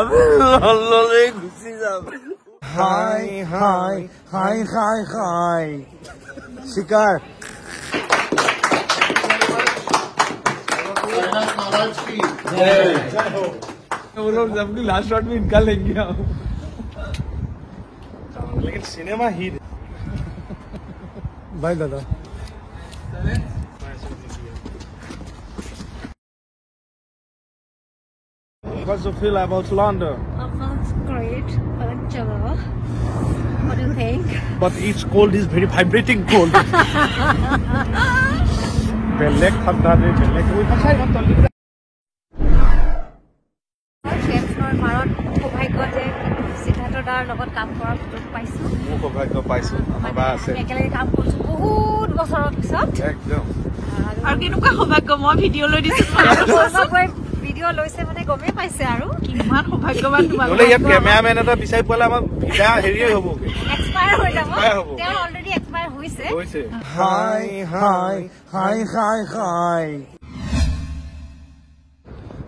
আমি লন্ডনে গুচি যাম হাই হাই হাই হাই হাই শিকার वो लोग सबकी लास्ट शॉट में इनका लेंगे लेकिन सिनेमा ही भाई दादा What's the feel about London? It's great. What do you think? But each cold is very vibrating cold. Belek thanda de belek. We can say what the সিদ্ধাৰ্থদাৰ লগত কাম কৰাৰ সুযোগ পাইছো মই সৌভাগ্য পাইছো আমাৰ আছে একেলগে কাম কৰিছো বহুত বছৰৰ পিছত একদম আৰু কেনেকুৱা সৌভাগ্য মই ভিডিঅ' লৈ দিছো ভিডিঅ' লৈছে মানে গমেই পাইছে আৰু কিমান সৌভাগ্যৱান তোমালোক বোলে ইয়াত কেমেৰামেন এটা বিচাৰি পালে আমাৰ ভিডিঅ' হেৰিয়ে হ'বগে এক্সপায়াৰ হৈ যাব তেওঁ অলৰেডি এক্সপায়াৰ হৈছে হাই হাই হাই হাই হাই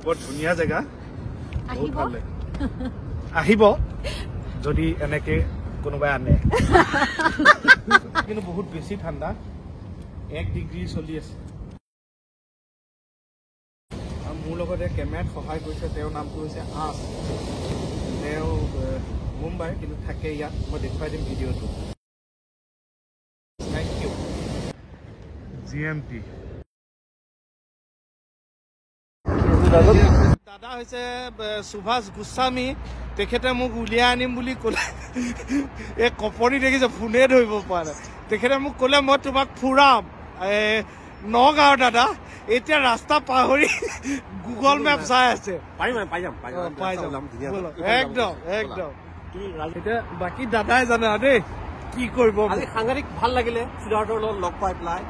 বহুত ধুনীয়া জেগা আহিব আহিব যদি এনেকে কোনোবাই আনে কিন্তু বহুত বেছি ঠাণ্ডা 1 ডিগ্ৰী চলি আছে আৰু মোৰ লগতে কেমেৰাত সহায় কৰিছে তেওঁৰ নামটো হৈছে আস তেওঁ মুম্বাই কিন্তু থাকে ইয়াত মই দেখুৱাই দিম ভিডিঅ'টো থেংক ইউ জিএমটি দাদা হৈছে সুভাষ গোস্বামী তেখেতে মোক উলিয়াই আনিম বুলি ক'লে এই কপনি দেখিছে ফোনে ধৰিব পৰা নাই তেখেতে মোক ক'লে মই তোমাক ফুৰাম নগাঁও দাদা এতিয়া ৰাস্তা পাহৰি গুগল মেপ চাই আছে একদম একদম এতিয়া বাকী দাদাই জানে দেই কি কৰিব আজি সাংঘাতিক ভাল লাগিলে সিদ্ধাৰ্থৰ লগত লগ পাই পেলাই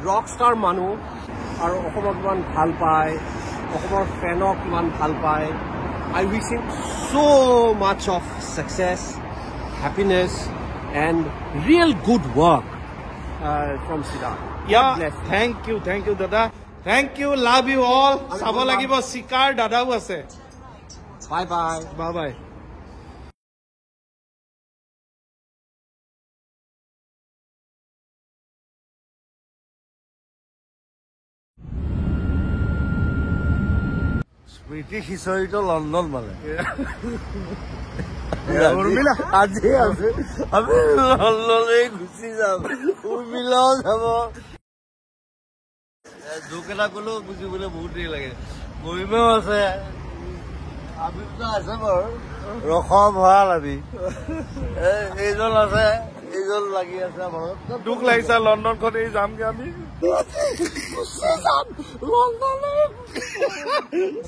ৰক ষ্টাৰ মানুহ আৰু অসমক ইমান ভাল পায় অসমৰ ফেনক ইমান ভাল পায় I wish him so much of success, happiness, and real good work from Siddharth. Yeah, thank you, Dada. Thank you, love you all. Sabo lagibo Sikar Dada ase. Bye bye. Bye bye. British হিস্টরিত London মানে আজি আছে আমি লন্ডনে গুচি যাম উৰ্মিলাও যাব দুকেটা গ'লেও বুজিবলৈ বহুত দেৰি লাগে মহিমেও আছে আবিৰ্তা আছে বাৰু ৰসম ভাল আমি এইজন আছে এইজন লাগি আছে আমাৰ দুখ লাগিছে লণ্ডনখন এই যামগে আমি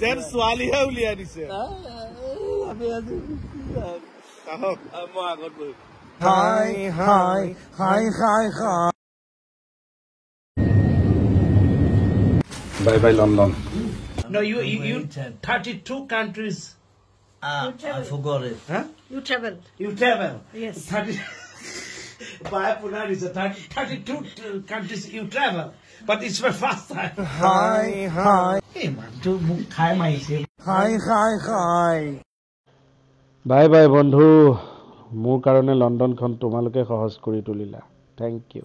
যেন ছোৱালীহে উলিয়াই দিছে মই আগত বহিম হাই হাই হাই হাই হাই Bye bye London. No, you 32 countries. I forgot it. Huh? You travel. You travel. Yes. 30. Bye Punar is 32 countries you travel, but it's my first time. Hi hi. Hey man, to khai maise. Hi hi hi. Bye bye বন্ধু মোৰ কাৰণে লণ্ডনখন তোমালোকে সহজ কৰি তুলিলা. Thank you.